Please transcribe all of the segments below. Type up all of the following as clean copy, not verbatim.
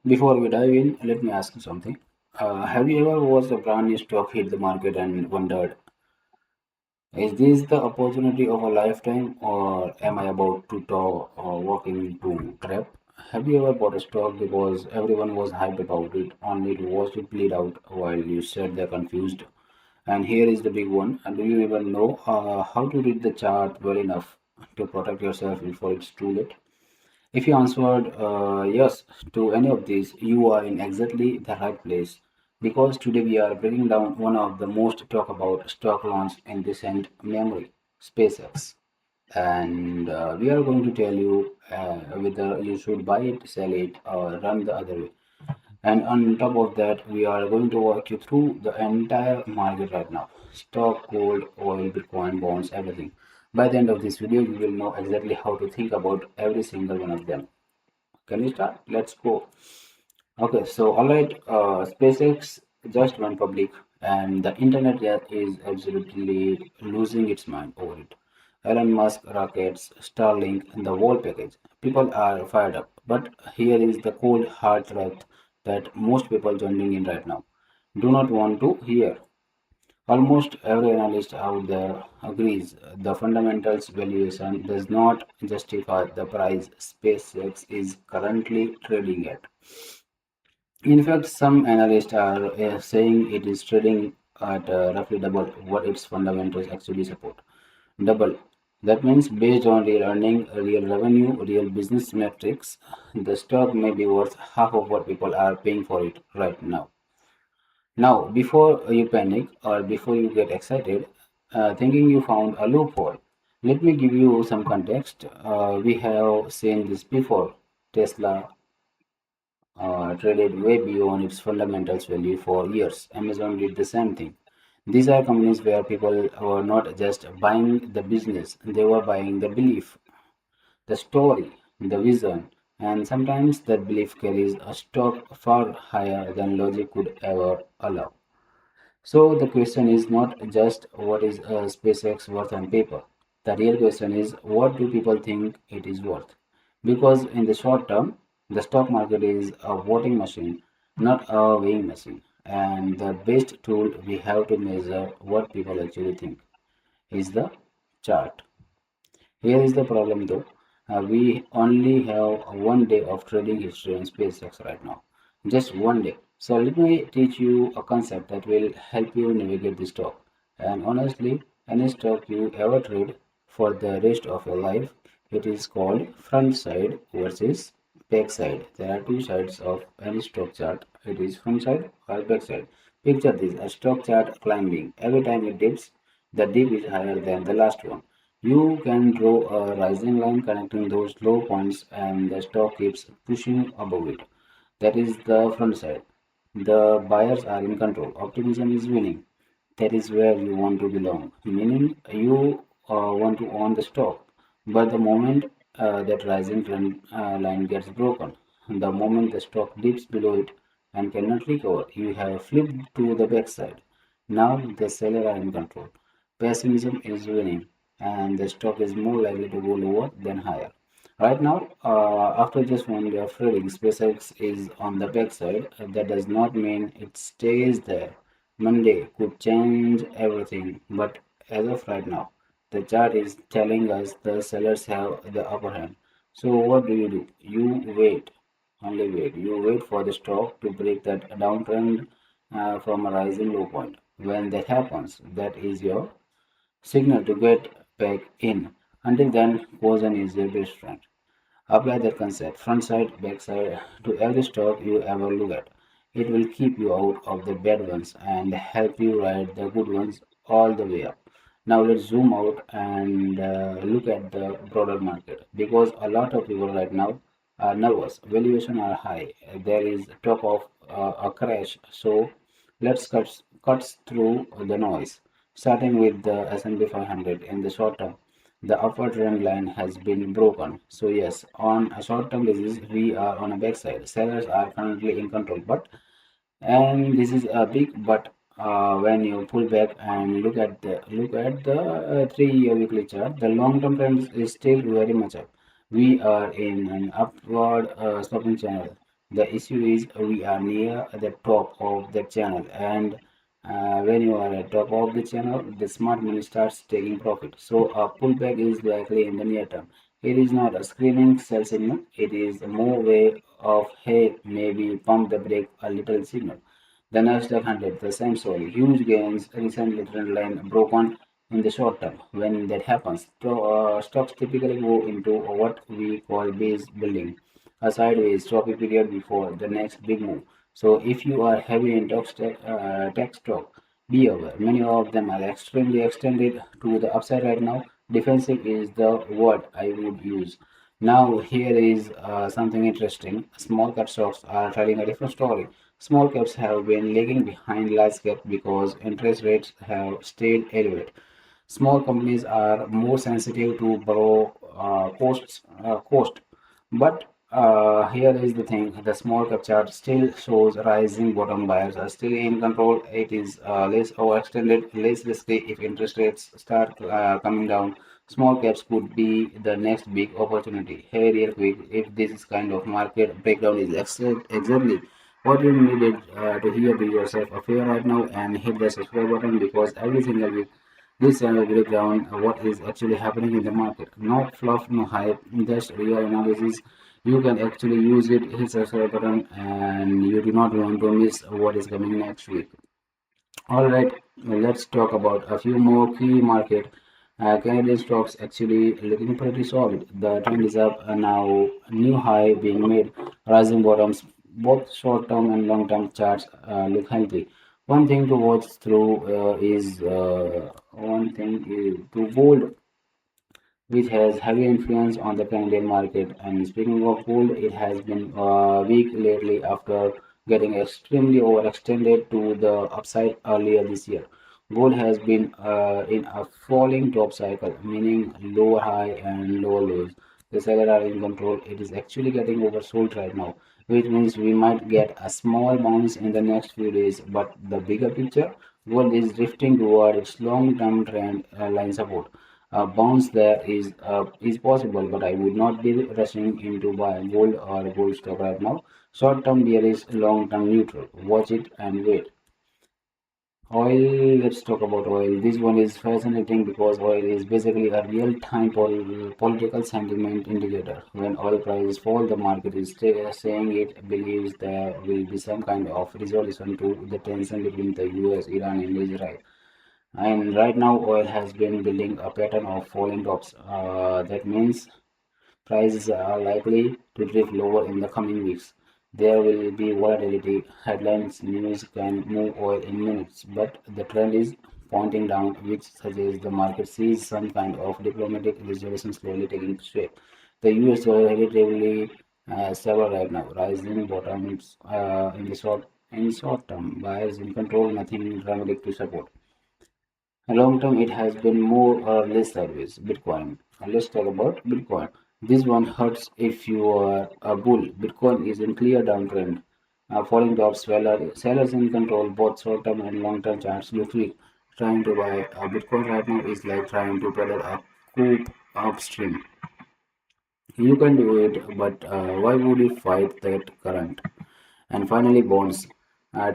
Before we dive in, let me ask you something. Have you ever watched a brand new stock hit the market and wondered, is this the opportunity of a lifetime or am I about to walk into trap? Have you ever bought a stock because everyone was hyped about it, only to watch it bleed out while you sat there confused? And here is the big one. And do you even know how to read the chart well enough to protect yourself before it's too late? If you answered yes to any of these, you are in exactly the right place. Because today we are breaking down one of the most talked about stock launch in recent memory, SpaceX. And we are going to tell you whether you should buy it, sell it, or run the other way. And on top of that, we are going to walk you through the entire market right now. Stock, gold, oil, Bitcoin, bonds, everything. By the end of this video, you will know exactly how to think about every single one of them. Can we start? Let's go. Okay, so all right, SpaceX just went public, and the internet is absolutely losing its mind over it. Elon Musk rockets, Starlink, and the whole package. People are fired up, but here is the cold hard truth that most people joining in right now do not want to hear. Almost every analyst out there agrees the fundamentals valuation does not justify the price SpaceX is currently trading at. In fact, some analysts are saying it is trading at roughly double what its fundamentals actually support. Double. That means based on real earning, real revenue, real business metrics, the stock may be worth half of what people are paying for it right now. Now, before you panic or before you get excited, thinking you found a loophole, let me give you some context. We have seen this before. Tesla traded way beyond its fundamentals value for years. Amazon did the same thing. These are companies where people were not just buying the business, they were buying the belief, the story, the vision, and sometimes that belief carries a stock far higher than logic could ever allow. So the question is not just what is SpaceX worth on paper. The real question is what do people think it is worth? Because in the short term, the stock market is a voting machine, not a weighing machine. And the best tool we have to measure what people actually think is the chart. Here is the problem though. We only have one day of trading history on SpaceX right now. Just one day. So let me teach you a concept that will help you navigate the stock. And honestly, any stock you ever trade for the rest of your life, it is called front side versus back side. There are two sides of any stock chart. It is front side or back side. Picture this, a stock chart climbing. Every time it dips, the dip is higher than the last one. You can draw a rising line connecting those low points and the stock keeps pushing above it. That is the front side. The buyers are in control. Optimism is winning. That is where you want to belong, meaning you want to own the stock. But the moment that rising trend line gets broken, the moment the stock dips below it and cannot recover, you have flipped to the backside. Now the seller are in control. Pessimism is winning, and the stock is more likely to go lower than higher. Right now, after just one day of trading, SpaceX is on the backside. That does not mean it stays there. Monday could change everything, but as of right now, the chart is telling us the sellers have the upper hand. So what do? You wait, only wait. You wait for the stock to break that downtrend from a rising low point. When that happens, that is your signal to get back in. Until then, caution is your best friend. Apply that concept, front side, back side, to every stock you ever look at. It will keep you out of the bad ones and help you ride the good ones all the way up. Now let's zoom out and look at the broader market because a lot of people right now are nervous. Valuation are high. There is talk of a crash. So let's cut through the noise. Starting with the S&P 500 in the short term, the upward trend line has been broken. So yes, on a short-term basis, we are on a backside. Sellers are currently in control, but and this is a big but when you pull back and look at the 3-year weekly chart, the long-term trend is still very much up. We are in an upward sloping channel. The issue is we are near the top of the channel, and when you are at top of the channel, the smart money starts taking profit. So a pullback is likely in the near term. It is not a screaming sell signal. It is a more way of hey, maybe pump the brake a little signal. The NASDAQ 100, the same story. Huge gains, recently trend line broken in the short term. When that happens, stocks typically go into what we call base building, a sideways choppy period before the next big move. So if you are heavy in tech stock, be aware. Many of them are extremely extended to the upside right now. Defensive is the word I would use. Now, here is something interesting. Small cap stocks are telling a different story. Small caps have been lagging behind large cap because interest rates have stayed elevated. Small companies are more sensitive to borrow cost. But here is the thing: the small cap chart still shows rising bottom. Buyers are still in control. It is less overextended, less risky. If interest rates start coming down, small caps could be the next big opportunity. Hey, real quick, if this is kind of market breakdown is exactly what you needed to hear, do yourself a favor right now and hit the subscribe button, because every single week this channel break down what is actually happening in the market. Not fluff, no hype, just real analysis. You can actually use it, hit subscribe button, and you do not want to miss what is coming next week. All right, let's talk about a few more key market. Canadian stocks actually looking pretty solid. The trend is up and now new high being made, rising bottoms. Both short-term and long-term charts look healthy. One thing is to gold, which has heavy influence on the Canadian market. And speaking of gold, it has been weak lately after getting extremely overextended to the upside earlier this year. Gold has been in a falling top cycle, meaning lower high and lower lows. The sellers are in control. It is actually getting oversold right now, which means we might get a small bounce in the next few days. But the bigger picture, gold is drifting toward its long-term trend line support. A bounce there is possible, but I would not be rushing into buy gold or gold stock right now. Short term bearish, long term neutral. Watch it and wait. Oil, let's talk about oil. This one is fascinating because oil is basically a real-time political sentiment indicator. When oil prices fall, the market is saying it believes there will be some kind of resolution to the tension between the US, Iran, and Israel. And right now, oil has been building a pattern of falling tops. That means prices are likely to drift lower in the coming weeks. There will be volatility. Headlines news can move oil in minutes, but the trend is pointing down, which suggests the market sees some kind of diplomatic resolution slowly taking shape. The US dollar relatively stable right now, rising bottoms in short term. Buyers in control, nothing dramatic to support. Long term, it has been more or less sideways. Bitcoin. Let's talk about Bitcoin. This one hurts if you are a bull. Bitcoin is in clear downtrend. Falling tops, sellers in control, both short term and long term charts look weak. Trying to buy a Bitcoin right now is like trying to paddle a coupe upstream. You can do it, but why would you fight that current? And finally, bonds.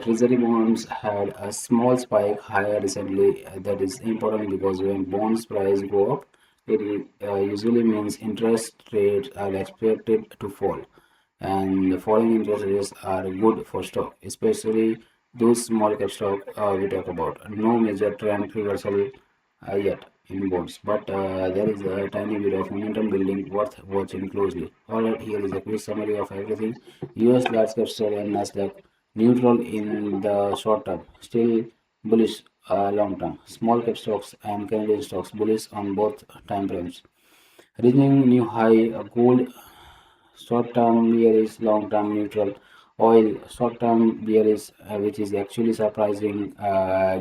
Treasury bonds had a small spike higher recently. That is important because when bonds price go up, it usually means interest rates are expected to fall, and the falling interest rates are good for stock, especially those small cap stock we talk about. No major trend reversal yet in bonds, but there is a tiny bit of momentum building worth watching closely. Alright, here is a quick summary of everything. US large cap stock and Nasdaq neutral in the short term, still bullish long term. Small cap stocks and Canadian stocks bullish on both time frames. Reaching new high, gold short-term bearish, long-term neutral. Oil short-term bearish, which is actually surprising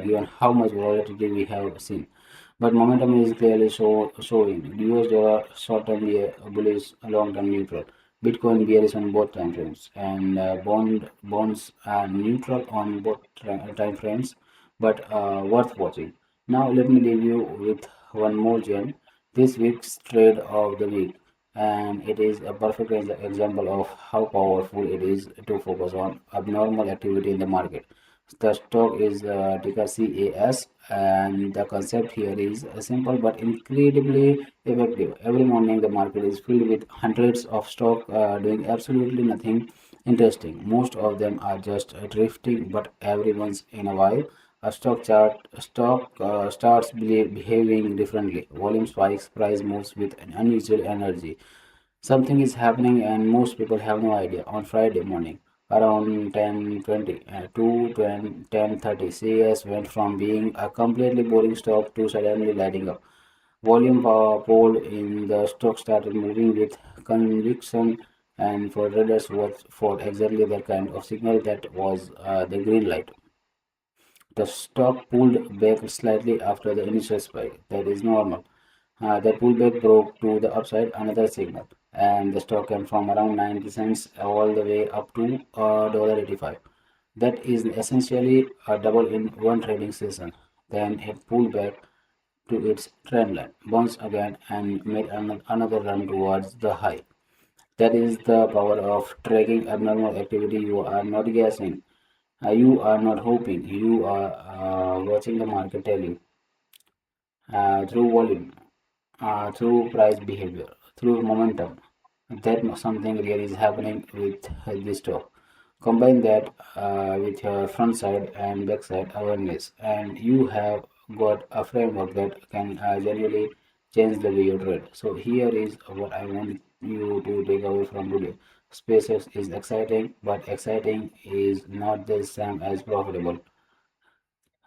given how much volatility we have seen. But momentum is clearly showing. US dollar short-term bullish, long-term neutral. Bitcoin bearish on both time frames, and bonds are neutral on both time frames, but worth watching. Now let me leave you with one more gem. This week's trade of the week. And it is a perfect example of how powerful it is to focus on abnormal activity in the market. The stock is ticker CAS, and the concept here is simple but incredibly effective. Every morning, the market is filled with hundreds of stock doing absolutely nothing interesting. Most of them are just drifting, but every once in a while, a stock starts behaving differently. Volume spikes, price moves with an unusual energy. Something is happening and most people have no idea. On Friday morning, around 10:20 to 10:30, CS went from being a completely boring stock to suddenly lighting up. Volume power pole in the stock started moving with conviction, and for traders was for exactly that kind of signal that was the green light. The stock pulled back slightly after the initial spike. That is normal. The pullback broke to the upside, another signal, and the stock came from around 90 cents all the way up to $1.85. That is essentially a double in one trading session. Then it pulled back to its trend line, bounced again, and made another run towards the high. That is the power of tracking abnormal activity. You are not guessing, you are not hoping, you are watching the market tell you through volume, through price behavior, through momentum, that something really is happening with this stock. Combine that with your front side and back side awareness, and you have got a framework that can genuinely change the way you trade. So here is what I want you to take away from today. SpaceX is exciting, but exciting is not the same as profitable.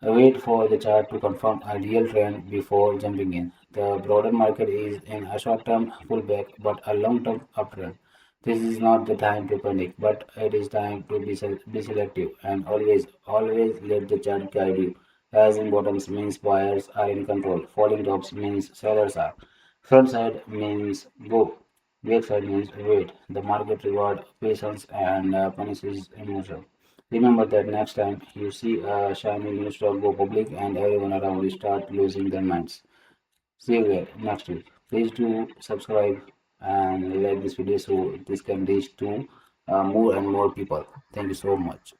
Wait for the chart to confirm a real trend before jumping in. The broader market is in a short-term pullback but a long-term uptrend. This is not the time to panic, but it is time to be selective and always let the chart guide you. Rising bottoms means buyers are in control. Falling tops means sellers are. Front side means go. Back side means wait. The market reward patience and punishes emotion. Remember that next time you see a shiny new stock go public and everyone around you start losing their minds. See you there next week. Please do subscribe and like this video so this can reach to more and more people. Thank you so much.